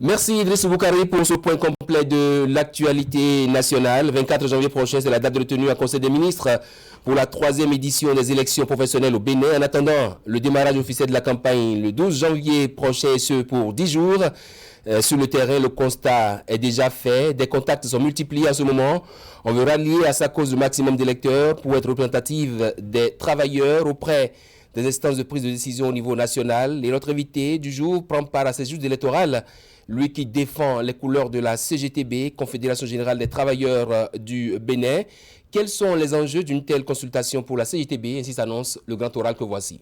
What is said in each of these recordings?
Merci Idriss Boukari pour ce point complet de l'actualité nationale. 24 janvier prochain, c'est la date de tenue à Conseil des ministres pour la 3e édition des élections professionnelles au Bénin. En attendant le démarrage officiel de la campagne le 12 janvier prochain, et ce pour 10 jours. Sur le terrain, le constat est déjà fait. Des contacts sont multipliés en ce moment. On veut rallier à sa cause le maximum d'électeurs pour être représentative des travailleurs auprès des instances de prise de décision au niveau national. Et notre invité du jour prend part à ces joutes électorales. Lui qui défend les couleurs de la CGTB, Confédération Générale des Travailleurs du Bénin. Quels sont les enjeux d'une telle consultation pour la CGTB? Ainsi s'annonce le grand oral que voici.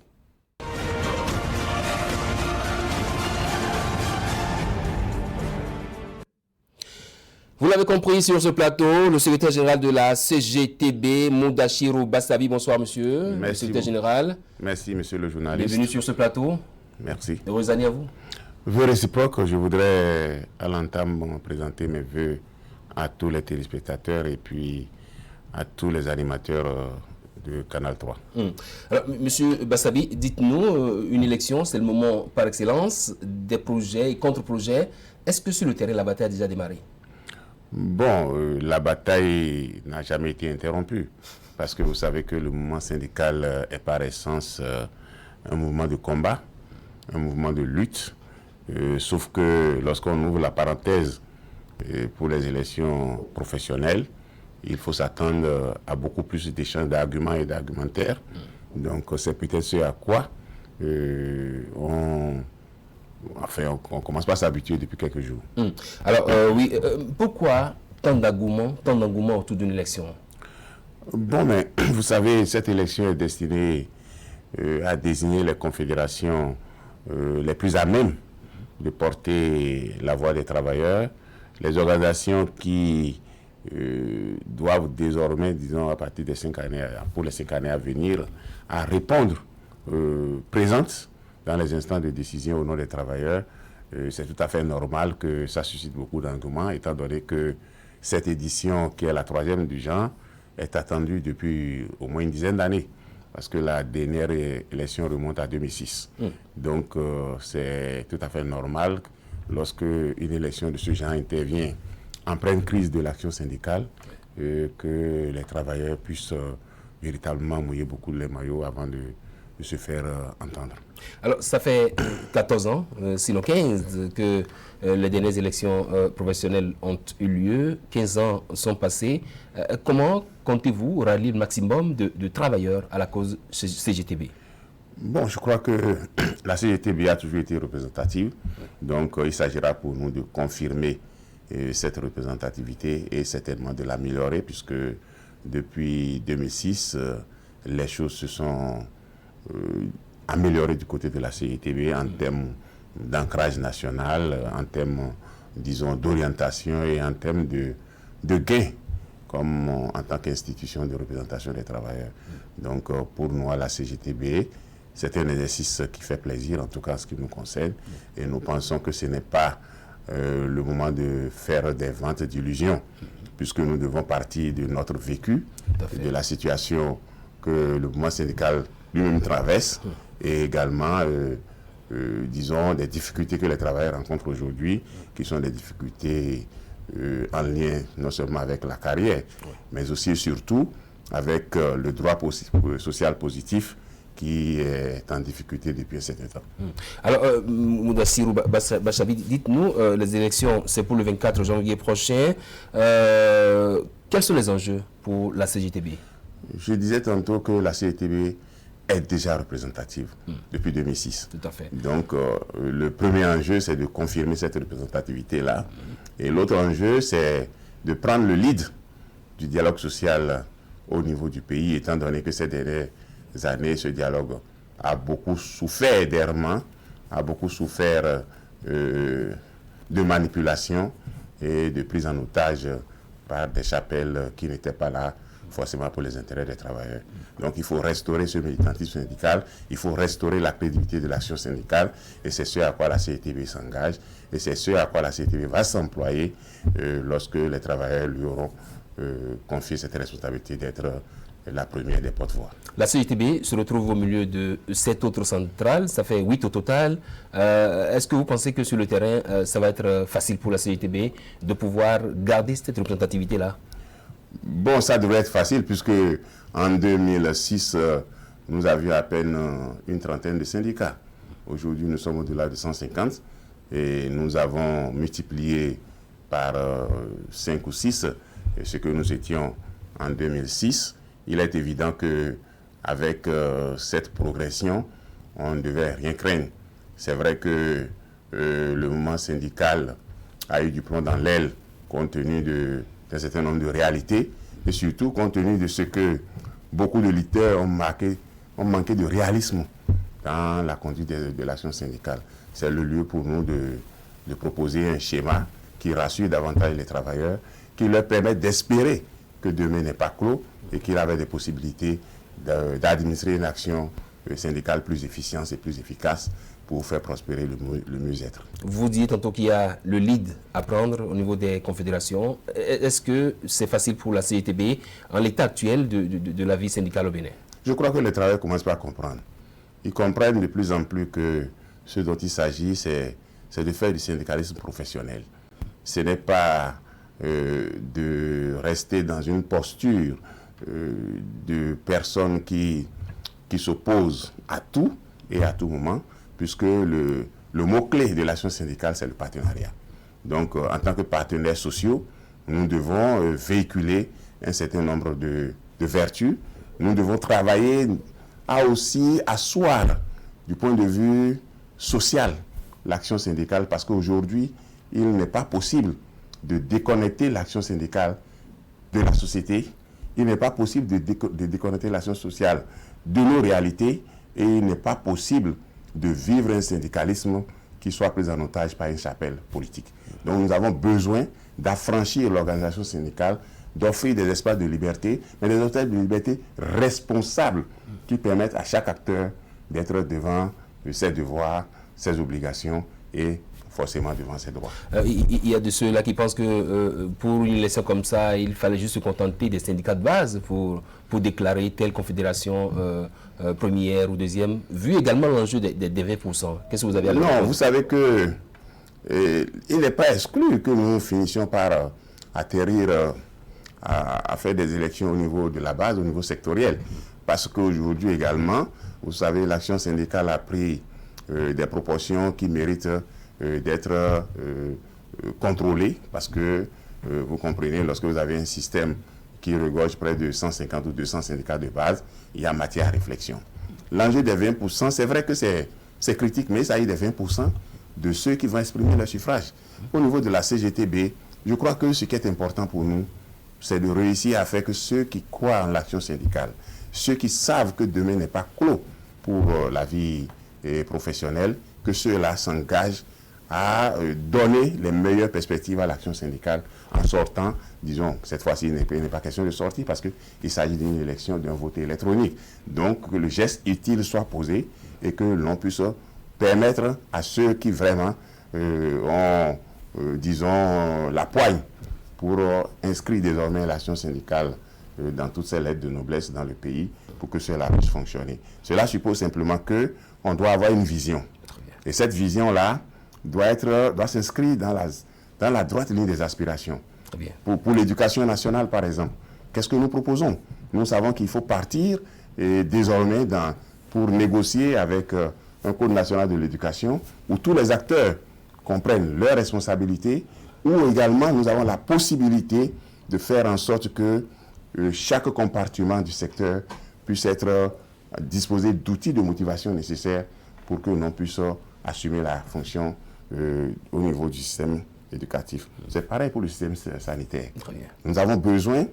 Vous l'avez compris sur ce plateau, le secrétaire général de la CGTB, Moudachirou Bassabi. Bonsoir, monsieur. Merci, le secrétaire général. Merci, monsieur le journaliste. Bienvenue sur ce plateau. Merci. Heureuse année à vous. Vœux réciproques, je voudrais à l'entame présenter mes vœux à tous les téléspectateurs et puis à tous les animateurs de Canal 3. Alors, monsieur Bassabi, dites-nous, une élection, c'est le moment par excellence des projets et contre-projets. Est-ce que sur le terrain, la bataille a déjà démarré? Bon, la bataille n'a jamais été interrompue parce que vous savez que le mouvement syndical est par essence un mouvement de combat, un mouvement de lutte, sauf que lorsqu'on ouvre la parenthèse pour les élections professionnelles, il faut s'attendre à beaucoup plus d'échanges d'arguments et d'argumentaires. Donc c'est peut-être ce à quoi on commence pas à s'habituer depuis quelques jours. Alors, oui, pourquoi tant d'engouement autour d'une élection? Bon, mais vous savez, cette élection est destinée à désigner les confédérations les plus à même de porter la voix des travailleurs, les organisations qui doivent désormais, disons, à partir des 5 années, pour les 5 années à venir, à répondre présentes dans les instants de décision au nom des travailleurs. C'est tout à fait normal que ça suscite beaucoup d'engouement, étant donné que cette édition, qui est la 3e du genre, est attendue depuis au moins une dizaine d'années, parce que la dernière élection remonte à 2006. Donc, c'est tout à fait normal, lorsque une élection de ce genre intervient en pleine crise de l'action syndicale, que les travailleurs puissent véritablement mouiller beaucoup les maillots avant de se faire entendre. Alors, ça fait 14 ans, sinon 15, que les dernières élections professionnelles ont eu lieu. 15 ans sont passés. Comment comptez-vous rallier le maximum de travailleurs à la cause CGTB? Bon, je crois que la CGTB a toujours été représentative. Donc, il s'agira pour nous de confirmer cette représentativité et certainement de l'améliorer, puisque depuis 2006, les choses se sont améliorées du côté de la CGTB en termes d'ancrage national, en termes, disons, d'orientation et en termes de gains, comme en tant qu'institution de représentation des travailleurs. Donc, pour nous, à la CGTB, c'est un exercice qui fait plaisir, en tout cas en ce qui nous concerne, et nous pensons que ce n'est pas le moment de faire des ventes d'illusions, puisque nous devons partir de notre vécu, de la situation que le mouvement syndical lui-même traverse, et également, disons, des difficultés que les travailleurs rencontrent aujourd'hui, qui sont des difficultés en lien non seulement avec la carrière, mais aussi et surtout avec le droit social positif qui est en difficulté depuis un certain temps. Alors, Moudachirou Bassabi, dites-nous, les élections, c'est pour le 24 janvier prochain. Quels sont les enjeux pour la CGTB? Je disais tantôt que la CGTB est déjà représentative depuis 2006. Tout à fait. Donc, le premier enjeu, c'est de confirmer cette représentativité-là. Et l'autre enjeu, c'est de prendre le lead du dialogue social au niveau du pays, étant donné que ces dernières années, ce dialogue a beaucoup souffert d'errements, a beaucoup souffert de manipulation et de prise en otage par des chapelles qui n'étaient pas là forcément pour les intérêts des travailleurs. Donc il faut restaurer ce militantisme syndical, il faut restaurer la crédibilité de l'action syndicale, et c'est ce à quoi la CGTB s'engage, et c'est ce à quoi la CGTB va s'employer lorsque les travailleurs lui auront confié cette responsabilité d'être la première des porte-voix. La CGTB se retrouve au milieu de 7 autres centrales, ça fait 8 au total. Est-ce que vous pensez que sur le terrain, ça va être facile pour la CGTB de pouvoir garder cette représentativité-là? Bon, ça devrait être facile puisque en 2006, nous avions à peine une trentaine de syndicats. Aujourd'hui, nous sommes au-delà de 150 et nous avons multiplié par 5 ou 6 ce que nous étions en 2006. Il est évident que avec cette progression, on ne devait rien craindre. C'est vrai que le mouvement syndical a eu du plomb dans l'aile compte tenu d'un certain nombre de réalités et surtout compte tenu de ce que beaucoup de leaders ont manqué de réalisme dans la conduite de l'action syndicale. C'est le lieu pour nous de proposer un schéma qui rassure davantage les travailleurs, qui leur permet d'espérer que demain n'est pas clos et qu'il avait des possibilités d'administrer une action syndicale plus efficiente et plus efficace pour faire prospérer le mieux-être. Vous disiez tantôt qu'il y a le lead à prendre au niveau des confédérations. Est-ce que c'est facile pour la CGTB en l'état actuel de la vie syndicale au Bénin? Je crois que les travailleurs commencent par comprendre. Ils comprennent de plus en plus que ce dont il s'agit, c'est de faire du syndicalisme professionnel. Ce n'est pas de rester dans une posture de personnes qui s'opposent à tout et à tout moment, puisque le mot-clé de l'action syndicale, c'est le partenariat. Donc, en tant que partenaires sociaux, nous devons véhiculer un certain nombre de vertus. Nous devons travailler à aussi asseoir, du point de vue social, l'action syndicale, parce qu'aujourd'hui, il n'est pas possible de déconnecter l'action syndicale de la société. Il n'est pas possible de déconnecter l'action sociale de nos réalités et il n'est pas possible de vivre un syndicalisme qui soit pris en otage par une chapelle politique. Donc nous avons besoin d'affranchir l'organisation syndicale, d'offrir des espaces de liberté, mais des espaces de liberté responsables qui permettent à chaque acteur d'être devant ses devoirs, ses obligations et forcément devant ses droits. Il y a de ceux-là qui pensent que pour une élection comme ça, il fallait juste se contenter des syndicats de base pour déclarer telle confédération première ou deuxième, vu également l'enjeu des 20%. Qu'est-ce que vous avez à dire? Non, vous savez que il n'est pas exclu que nous finissions par atterrir à faire des élections au niveau de la base, au niveau sectoriel. Parce qu'aujourd'hui également, vous savez, l'action syndicale a pris des proportions qui méritent d'être contrôlées, parce que vous comprenez, lorsque vous avez un système qui regorge près de 150 ou 200 syndicats de base, il y a matière à réflexion. L'enjeu des 20%, c'est vrai que c'est critique, mais ça y est des 20% de ceux qui vont exprimer leur suffrage. Au niveau de la CGTB, je crois que ce qui est important pour nous, c'est de réussir à faire que ceux qui croient en l'action syndicale, ceux qui savent que demain n'est pas clos pour la vie professionnelle, que ceux-là s'engagent à donner les meilleures perspectives à l'action syndicale en sortant, disons, cette fois-ci, il n'est pas question de sortir parce qu'il s'agit d'une élection, d'un vote électronique. Donc, que le geste utile soit posé et que l'on puisse permettre à ceux qui vraiment ont, disons, la poigne pour inscrire désormais l'action syndicale dans toutes ses lettres de noblesse dans le pays pour que cela puisse fonctionner. Cela suppose simplement qu'on doit avoir une vision. Et cette vision-là doit s'inscrire dans la droite ligne des aspirations. Pour l'éducation nationale, par exemple, qu'est-ce que nous proposons? Nous savons qu'il faut partir désormais pour négocier avec un code national de l'éducation où tous les acteurs comprennent leurs responsabilités, où également nous avons la possibilité de faire en sorte que chaque compartiment du secteur puisse être disposé d'outils de motivation nécessaires pour que l'on puisse assumer la fonction au niveau du système éducatif. C'est pareil pour le système sanitaire. Nous avons besoin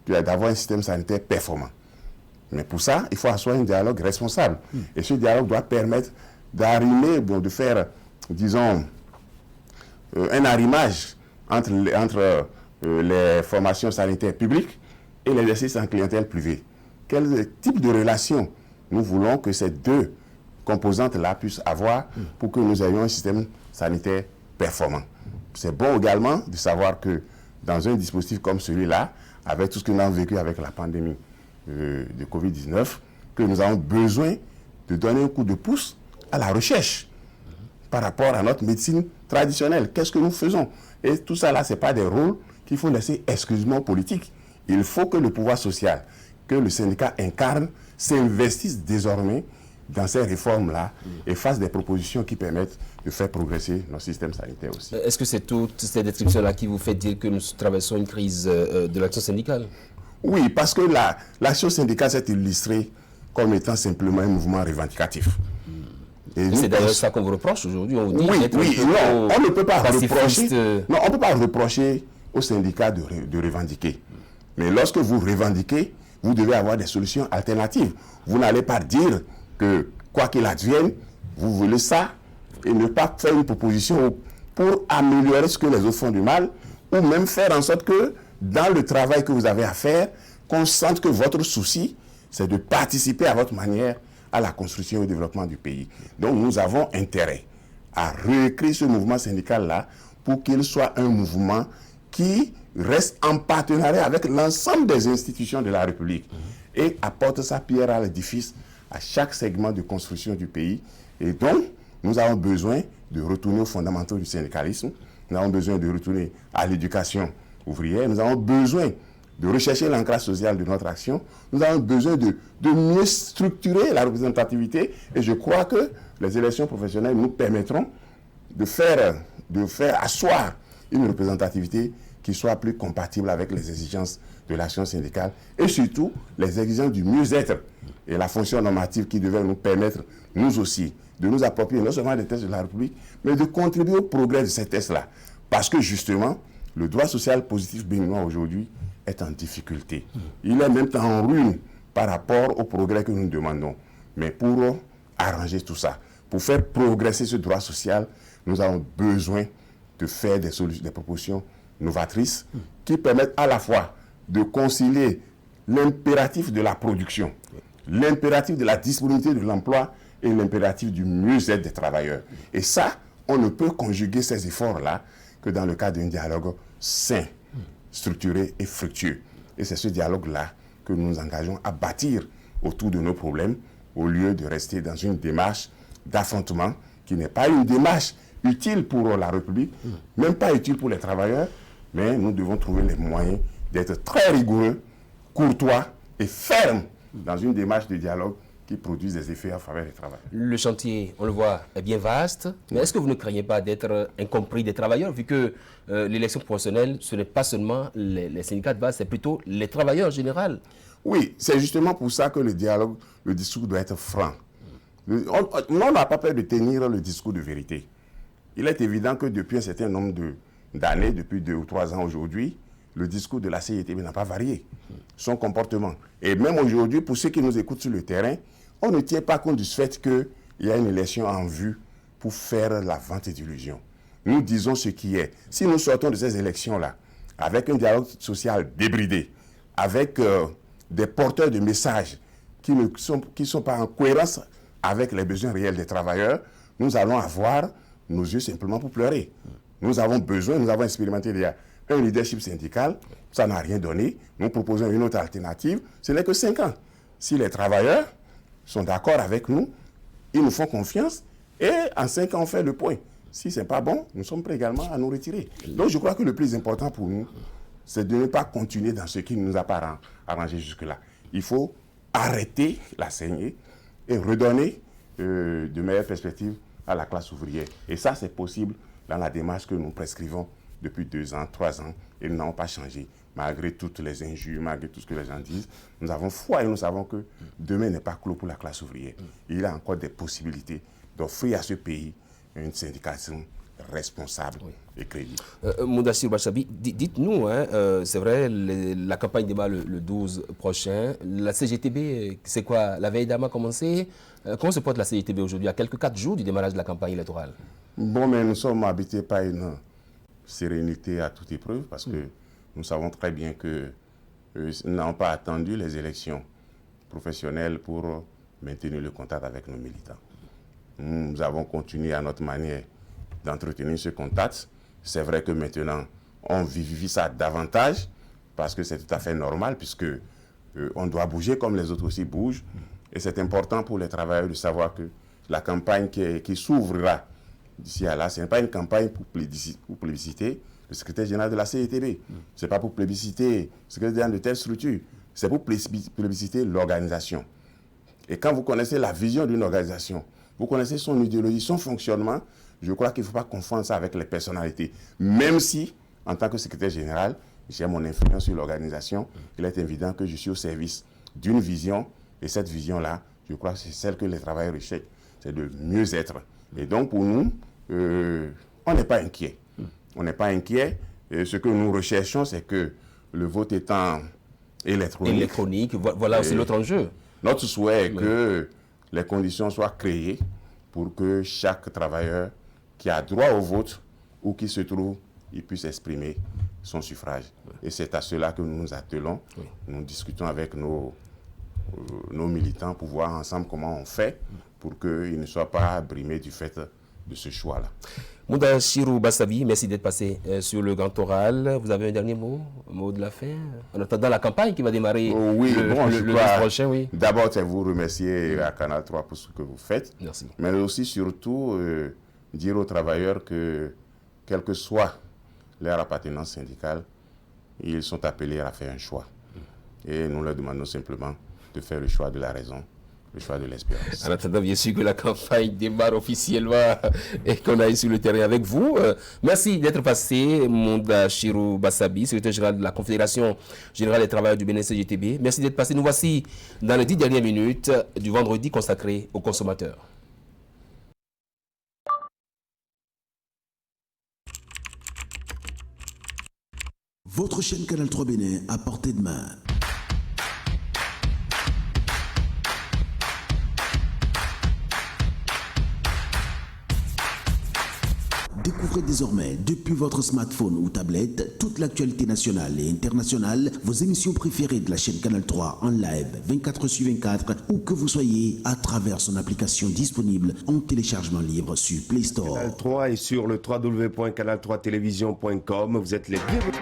d'avoir un système sanitaire performant. Mais pour ça, il faut asseoir un dialogue responsable. Et ce dialogue doit permettre d'arrimer, de faire, disons, un arrimage entre les formations sanitaires publiques et l'exercice en clientèle privée. Quel type de relation nous voulons que ces deux composantes-là puissent avoir pour que nous ayons un système sanitaire performant. C'est bon également de savoir que dans un dispositif comme celui-là, avec tout ce que nous avons vécu avec la pandémie, de Covid-19 que nous avons besoin de donner un coup de pouce à la recherche par rapport à notre médecine traditionnelle. Qu'est-ce que nous faisons? Et tout ça là, ce n'est pas des rôles qu'il faut laisser exclusivement politiques. Il faut que le pouvoir social, que le syndicat incarne, s'investisse désormais dans ces réformes-là et fasse des propositions qui permettent de faire progresser nos systèmes sanitaires aussi. Est-ce que c'est toutes ces descriptions-là qui vous fait dire que nous traversons une crise de l'action syndicale? Oui, parce que l'action syndicale s'est illustrée comme étant simplement un mouvement revendicatif. Et c'est d'ailleurs ça qu'on vous reproche aujourd'hui. On vous dit non, on ne peut pas reprocher. Non, on peut pas reprocher aux syndicats de revendiquer. Mais lorsque vous revendiquez, vous devez avoir des solutions alternatives. Vous n'allez pas dire que, quoi qu'il advienne, vous voulez ça et ne pas faire une proposition pour améliorer ce que les autres font du mal, ou même faire en sorte que, dans le travail que vous avez à faire, qu'on sente que votre souci, c'est de participer à votre manière à la construction et au développement du pays. Donc nous avons intérêt à réécrire ce mouvement syndical-là pour qu'il soit un mouvement qui reste en partenariat avec l'ensemble des institutions de la République et apporte sa pierre à l'édifice à chaque segment de construction du pays. Et donc, nous avons besoin de retourner aux fondamentaux du syndicalisme, nous avons besoin de retourner à l'éducation ouvrière, nous avons besoin de rechercher l'ancrage social de notre action, nous avons besoin de mieux structurer la représentativité et je crois que les élections professionnelles nous permettront de faire asseoir une représentativité qui soit plus compatible avec les exigences de l'action syndicale et surtout les exigences du mieux-être et la fonction normative qui devait nous permettre, nous aussi, de nous approprier non seulement des textes de la République, mais de contribuer au progrès de ces textes-là. Parce que justement, le droit social positif béninois aujourd'hui est en difficulté. Il est même en ruine par rapport au progrès que nous demandons. Mais pour arranger tout ça, pour faire progresser ce droit social, nous avons besoin de faire des propositions novatrices qui permettent à la fois de concilier l'impératif de la production, l'impératif de la disponibilité de l'emploi et l'impératif du mieux-être des travailleurs. Et ça, on ne peut conjuguer ces efforts-là que dans le cadre d'un dialogue sain, structuré et fructueux. Et c'est ce dialogue-là que nous nous engageons à bâtir autour de nos problèmes au lieu de rester dans une démarche d'affrontement qui n'est pas une démarche utile pour la République, même pas utile pour les travailleurs, mais nous devons trouver les moyens d'être très rigoureux, courtois et fermes dans une démarche de dialogue qui produise des effets en faveur des travailleurs. Le chantier, on le voit, est bien vaste, mais est-ce que vous ne craignez pas d'être incompris des travailleurs, vu que l'élection professionnelle, ce n'est pas seulement les syndicats de base, c'est plutôt les travailleurs en général? Oui, c'est justement pour ça que le dialogue, le discours doit être franc. On n'a pas peur de tenir le discours de vérité. Il est évident que depuis un certain nombre d'années, depuis 2 ou 3 ans aujourd'hui, le discours de la CITB n'a pas varié, son comportement. Et même aujourd'hui, pour ceux qui nous écoutent sur le terrain, on ne tient pas compte du fait qu'il y a une élection en vue pour faire la vente d'illusions. Nous disons ce qui est. Si nous sortons de ces élections-là, avec un dialogue social débridé, avec des porteurs de messages qui ne sont pas en cohérence avec les besoins réels des travailleurs, nous allons avoir nos yeux simplement pour pleurer. Nous avons expérimenté il y a un leadership syndical, ça n'a rien donné. Nous proposons une autre alternative, ce n'est que 5 ans. Si les travailleurs sont d'accord avec nous, ils nous font confiance et en 5 ans on fait le point. Si ce n'est pas bon, nous sommes prêts également à nous retirer. Donc je crois que le plus important pour nous, c'est de ne pas continuer dans ce qui ne nous a pas arrangé jusque-là. Il faut arrêter la saignée et redonner de meilleures perspectives à la classe ouvrière. Et ça, c'est possible dans la démarche que nous prescrivons depuis 2 ans, 3 ans, et nous n'avons pas changé. Malgré toutes les injures, malgré tout ce que les gens disent, nous avons foi et nous savons que demain n'est pas clos pour la classe ouvrière. Il y a encore des possibilités d'offrir à ce pays une syndication responsable et crédible. Moudassir Bachabi, dites-nous, c'est vrai, la campagne débat le 12 prochain. La CGTB, c'est quoi? La veille d'âme a commencé. Comment se porte la CGTB aujourd'hui, à quelques 4 jours du démarrage de la campagne électorale? Bon, mais nous sommes habités par une sérénité à toute épreuve parce que nous savons très bien que nous n'avons pas attendu les élections professionnelles pour maintenir le contact avec nos militants. Nous avons continué à notre manière d'entretenir ce contact. C'est vrai que maintenant, on vivifie ça davantage parce que c'est tout à fait normal puisque on doit bouger comme les autres aussi bougent. Et c'est important pour les travailleurs de savoir que la campagne qui s'ouvrira d'ici à là, ce n'est pas une campagne pour plébisciter le secrétaire général de la CETB. Ce n'est pas pour plébisciter le secrétaire général de telle structure. C'est pour plébisciter l'organisation. Et quand vous connaissez la vision d'une organisation, vous connaissez son idéologie, son fonctionnement, je crois qu'il ne faut pas confondre ça avec les personnalités. Même si, en tant que secrétaire général, j'ai mon influence sur l'organisation, il est évident que je suis au service d'une vision. Et cette vision-là, je crois que c'est celle que les travailleurs recherchent, c'est de mieux être. Et donc, pour nous, on n'est pas inquiet. On n'est pas inquiet. Et ce que nous recherchons, c'est que le vote étant électronique, voilà aussi l'autre enjeu. Notre souhait est que les conditions soient créées pour que chaque travailleur qui a droit au vote ou qui se trouve, il puisse exprimer son suffrage. Et c'est à cela que nous nous attelons. Nous discutons avec nos militants pour voir ensemble comment on fait pour qu'ils ne soient pas brimés du fait de ce choix-là. Moudachirou Bassabi, merci d'être passé sur le grand oral. Vous avez un dernier mot de la fin en attendant la campagne qui va démarrer le mois prochain. Oui. D'abord, c'est vous remercier à Canal 3 pour ce que vous faites. Merci. Mais aussi, surtout, dire aux travailleurs que, quelle que soit leur appartenance syndicale, ils sont appelés à faire un choix. Et nous leur demandons simplement de faire le choix de la raison, le choix de l'espérance. En attendant, bien sûr, que la campagne démarre officiellement et qu'on aille sur le terrain avec vous. Merci d'être passé, Moudachirou Bassabi, secrétaire général de la Confédération Générale des Travailleurs du Bénin CGTB. Merci d'être passé. Nous voici dans les 10 dernières minutes du vendredi consacré aux consommateurs. Votre chaîne Canal 3 Bénin à portée de main. Découvrez désormais, depuis votre smartphone ou tablette, toute l'actualité nationale et internationale, vos émissions préférées de la chaîne Canal 3 en live 24/24, où que vous soyez, à travers son application disponible en téléchargement libre sur Play Store. Canal 3 est sur le www.canal3television.com. Vous êtes les bienvenus.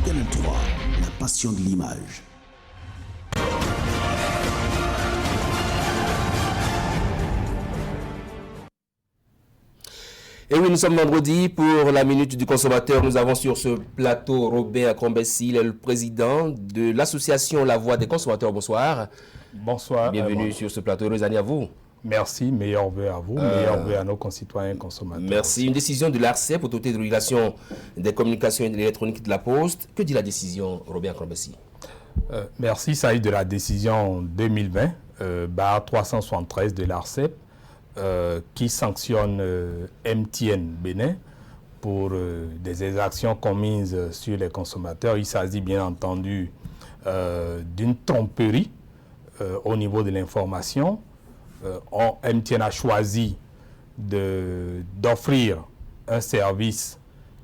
Canal 3, la passion de l'image. Et oui, nous sommes vendredi pour la Minute du Consommateur. Nous avons sur ce plateau Robert Acrombessi, le président de l'association La Voix des Consommateurs. Bonsoir. Bonsoir. Bienvenue sur ce plateau. Heureuse année à vous. Merci. Meilleurs vœux à vous, meilleurs vœux à nos concitoyens consommateurs. Merci. Une décision de l'ARCEP, Autorité de régulation des communications électroniques de la Poste. Que dit la décision, Robert Acrombessi? Merci. Ça a eu de la décision 2020, 373 de l'ARCEP. Qui sanctionne MTN Bénin pour des exactions commises sur les consommateurs. Il s'agit bien entendu d'une tromperie au niveau de l'information. MTN a choisi d'offrir un service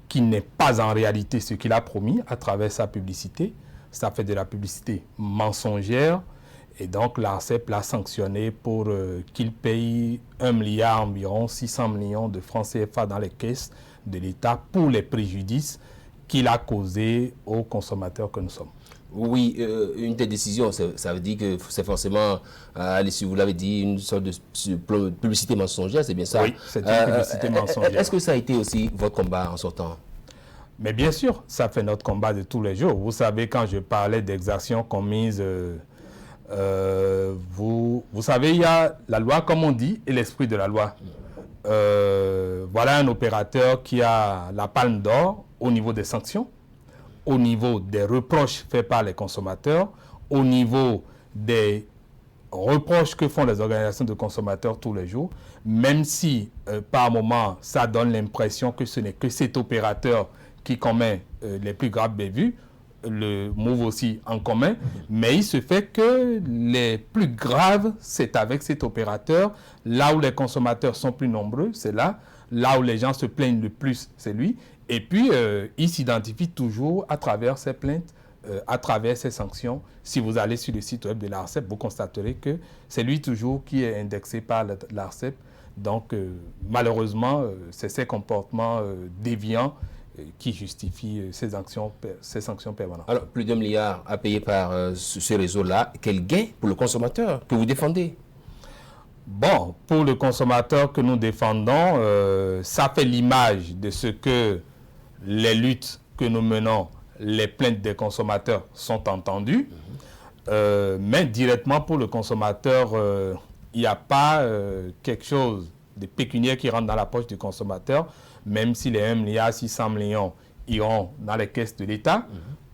qui n'est pas en réalité ce qu'il a promis à travers sa publicité. Ça fait de la publicité mensongère. Et donc, l'ARCEP l'a sanctionné pour qu'il paye 1 milliard, environ 600 millions de francs CFA dans les caisses de l'État pour les préjudices qu'il a causés aux consommateurs que nous sommes. Oui, une telle décision, ça veut dire que c'est forcément, si vous l'avez dit, une sorte de publicité mensongère, c'est bien ça? Oui, c'est une publicité mensongère. Est-ce que ça a été aussi votre combat en sortant? Mais bien sûr, ça fait notre combat de tous les jours. Vous savez, quand je parlais d'exactions commises... vous savez, il y a la loi, comme on dit, et l'esprit de la loi. Voilà un opérateur qui a la palme d'or au niveau des sanctions, au niveau des reproches faits par les consommateurs, au niveau des reproches que font les organisations de consommateurs tous les jours, même si par moment ça donne l'impression que ce n'est que cet opérateur qui commet les plus graves bévues, le move aussi en commun, mais il se fait que les plus graves, c'est avec cet opérateur. Là où les consommateurs sont plus nombreux, c'est là. Là où les gens se plaignent le plus, c'est lui. Et puis, il s'identifie toujours à travers ces plaintes, à travers ces sanctions. Si vous allez sur le site web de l'ARCEP, vous constaterez que c'est lui toujours qui est indexé par l'ARCEP. Donc, malheureusement, c'est ces comportements déviants qui justifient ces sanctions permanentes. Alors, plus d'1 milliard à payer par ce réseau-là. Quel gain pour le consommateur que vous défendez? Bon, pour le consommateur que nous défendons, ça fait l'image de ce que les luttes que nous menons, les plaintes des consommateurs sont entendues. Mais directement pour le consommateur, il n'y a pas quelque chose de pécuniaire qui rentre dans la poche du consommateur, même si les 1 milliard 600 millions iront dans les caisses de l'État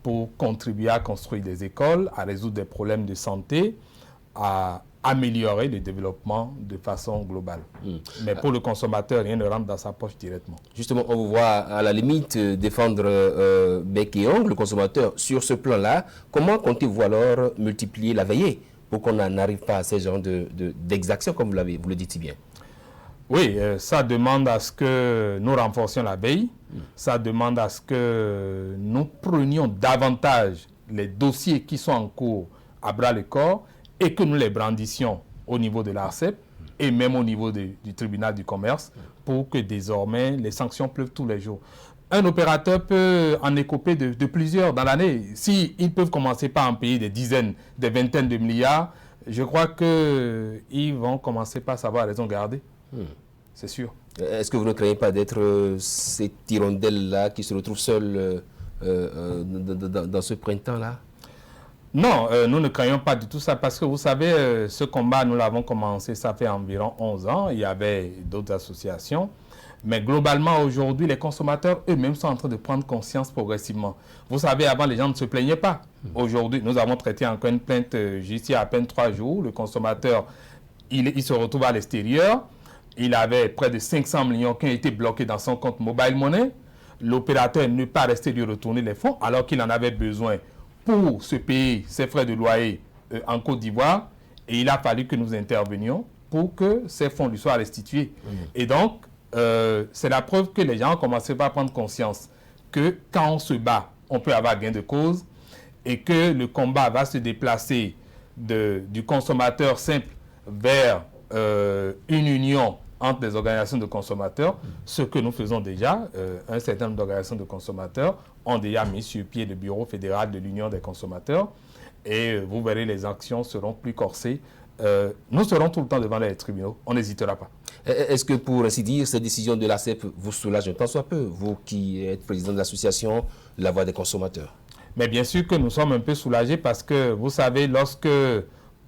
pour contribuer à construire des écoles, à résoudre des problèmes de santé, à améliorer le développement de façon globale. Mais pour le consommateur, rien ne rentre dans sa poche directement. Justement, on vous voit à la limite défendre bec et ongle le consommateur sur ce plan-là. Comment comptez-vous alors multiplier la veillée pour qu'on n'en arrive pas à ces genres d'exactions, comme vous le dites si bien? Oui, ça demande à ce que nous renforcions la veille. Ça demande à ce que nous prenions davantage les dossiers qui sont en cours à bras le corps et que nous les brandissions au niveau de l'ARCEP et même au niveau du tribunal du commerce pour que désormais les sanctions pleuvent tous les jours. Un opérateur peut en écoper de plusieurs dans l'année. S'ils peuvent commencer par en payer des dizaines, des vingtaines de milliards, je crois qu'ils vont commencer par savoir raison garder. C'est sûr. Est-ce que vous ne craignez pas d'être cette hirondelle-là qui se retrouve seule dans ce printemps-là? Non, nous ne craignons pas du tout ça parce que vous savez, ce combat, nous l'avons commencé, ça fait environ 11 ans. Il y avait d'autres associations. Mais globalement, aujourd'hui, les consommateurs eux-mêmes sont en train de prendre conscience progressivement. Vous savez, avant, les gens ne se plaignaient pas. Aujourd'hui, nous avons traité encore une plainte juste il y a à peine 3 jours. Le consommateur, il se retrouve à l'extérieur. Il avait près de 500 millions qui ont été bloqués dans son compte Mobile Money. L'opérateur n'est pas resté lui retourner les fonds alors qu'il en avait besoin pour se payer ses frais de loyer en Côte d'Ivoire. Et il a fallu que nous intervenions pour que ces fonds lui soient restitués. Et donc, c'est la preuve que les gens ont commencé à prendre conscience que quand on se bat, on peut avoir gain de cause et que le combat va se déplacer du consommateur simple vers une union entre les organisations de consommateurs, ce que nous faisons déjà. Un certain nombre d'organisations de consommateurs ont déjà mis sur pied le bureau fédéral de l'Union des consommateurs et vous verrez, les actions seront plus corsées. Nous serons tout le temps devant les tribunaux, on n'hésitera pas. Est-ce que, pour ainsi dire, cette décision de l'ARCEP vous soulage un tant soit peu, vous qui êtes président de l'association La Voix des consommateurs? Mais bien sûr que nous sommes un peu soulagés parce que, vous savez, lorsque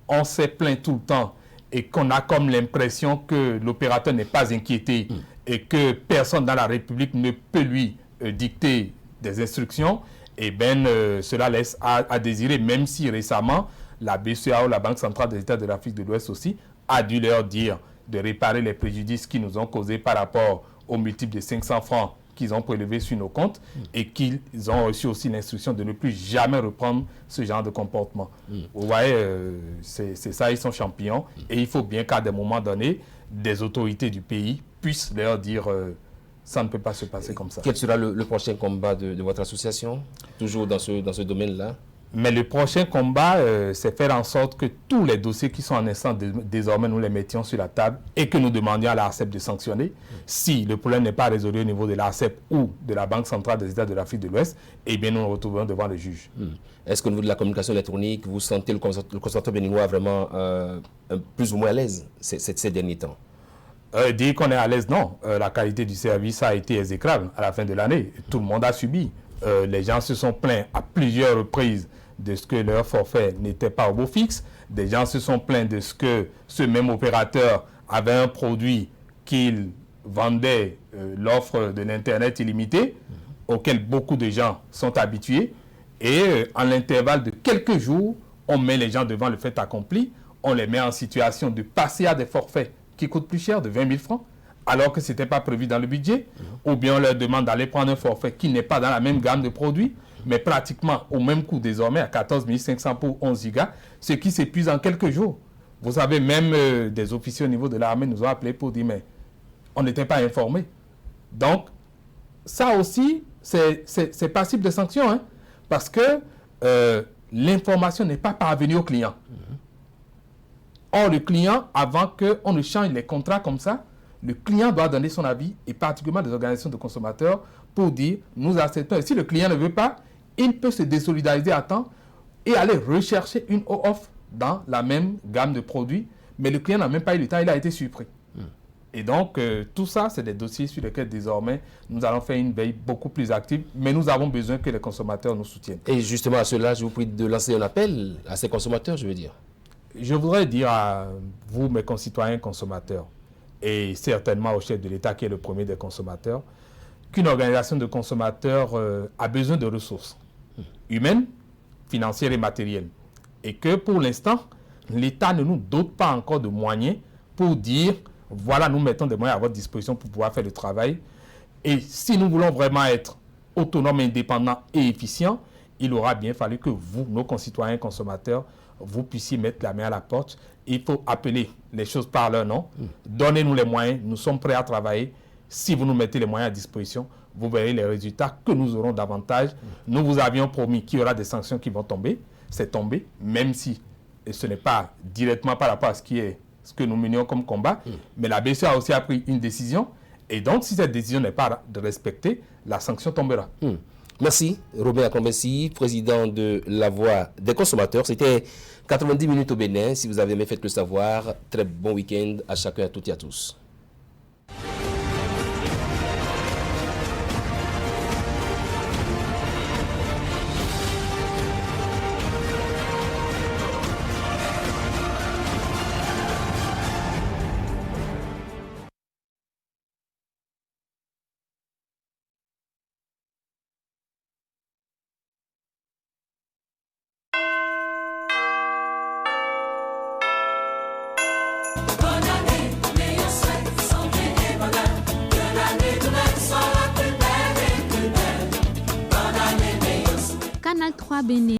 on s'est plaint tout le temps et qu'on a comme l'impression que l'opérateur n'est pas inquiété et que personne dans la République ne peut lui dicter des instructions, eh bien, cela laisse à désirer, même si récemment, la BCEAO, la Banque centrale des États de l'Afrique de l'Ouest aussi, a dû leur dire de réparer les préjudices qu'ils nous ont causés par rapport au multiple de 500 francs qu'ils ont prélevés sur nos comptes et qu'ils ont reçu aussi l'instruction de ne plus jamais reprendre ce genre de comportement. Vous voyez, c'est ça, ils sont champions et il faut bien qu'à des moments donnés, des autorités du pays puissent leur dire ça ne peut pas se passer comme ça. Quel sera le prochain combat de votre association, toujours dans ce domaine-là? Mais le prochain combat, c'est faire en sorte que tous les dossiers qui sont en instance, désormais, nous les mettions sur la table et que nous demandions à l'ARCEP de sanctionner. Si le problème n'est pas résolu au niveau de l'ARCEP ou de la Banque centrale des États de l'Afrique de l'Ouest, eh bien, nous nous retrouverons devant le juge. Est-ce qu'au niveau de la communication électronique, vous sentez le consommateur béninois vraiment plus ou moins à l'aise ces derniers temps? Dire qu'on est à l'aise, non. La qualité du service a été exécrable à la fin de l'année. Tout le monde a subi. Les gens se sont plaints à plusieurs reprises de ce que leur forfait n'était pas au beau fixe. Des gens se sont plaints de ce que ce même opérateur avait un produit qu'il vendait, l'offre de l'Internet illimité, auquel beaucoup de gens sont habitués. Et en l'intervalle de quelques jours, on met les gens devant le fait accompli, on les met en situation de passer à des forfaits qui coûtent plus cher, de 20 000 francs, alors que ce n'était pas prévu dans le budget, ou bien on leur demande d'aller prendre un forfait qui n'est pas dans la même gamme de produits, mais pratiquement au même coût désormais, à 14 500 pour 11 gigas, ce qui s'épuise en quelques jours. Vous savez, même des officiers au niveau de l'armée nous ont appelés pour dire, mais on n'était pas informés. Donc, ça aussi, c'est passible de sanctions, hein, parce que l'information n'est pas parvenue au client. Or, le client, avant qu'on ne change les contrats comme ça, le client doit donner son avis, et particulièrement des organisations de consommateurs, pour dire nous acceptons. Et si le client ne veut pas, il peut se désolidariser à temps et aller rechercher une offre dans la même gamme de produits, mais le client n'a même pas eu le temps, il a été surpris. Et donc, tout ça, c'est des dossiers sur lesquels désormais, nous allons faire une veille beaucoup plus active, mais nous avons besoin que les consommateurs nous soutiennent. Et justement, à cela, je vous prie de lancer un appel à ces consommateurs, je veux dire. Je voudrais dire à vous, mes concitoyens consommateurs, et certainement au chef de l'État qui est le premier des consommateurs, qu'une organisation de consommateurs a besoin de ressources humaines, financières et matérielles. Et que pour l'instant, l'État ne nous dote pas encore de moyens pour dire, voilà, nous mettons des moyens à votre disposition pour pouvoir faire le travail. Et si nous voulons vraiment être autonomes, indépendants et efficients, il aura bien fallu que vous, nos concitoyens consommateurs, vous puissiez mettre la main à la porte. Il faut appeler les choses par leur nom. Donnez-nous les moyens, nous sommes prêts à travailler. Si vous nous mettez les moyens à disposition, vous verrez les résultats que nous aurons davantage. Nous vous avions promis qu'il y aura des sanctions qui vont tomber. C'est tombé, même si ce n'est pas directement par rapport à ce que nous menions comme combat. Mais la BCE a aussi pris une décision. Et donc, si cette décision n'est pas respectée, la sanction tombera. Merci, Robert Akombesi, président de la Voix des consommateurs. C'était 90 minutes au Bénin. Si vous avez aimé, faites le savoir. Très bon week-end à chacun, à toutes et à tous. Canal 3 Bénin.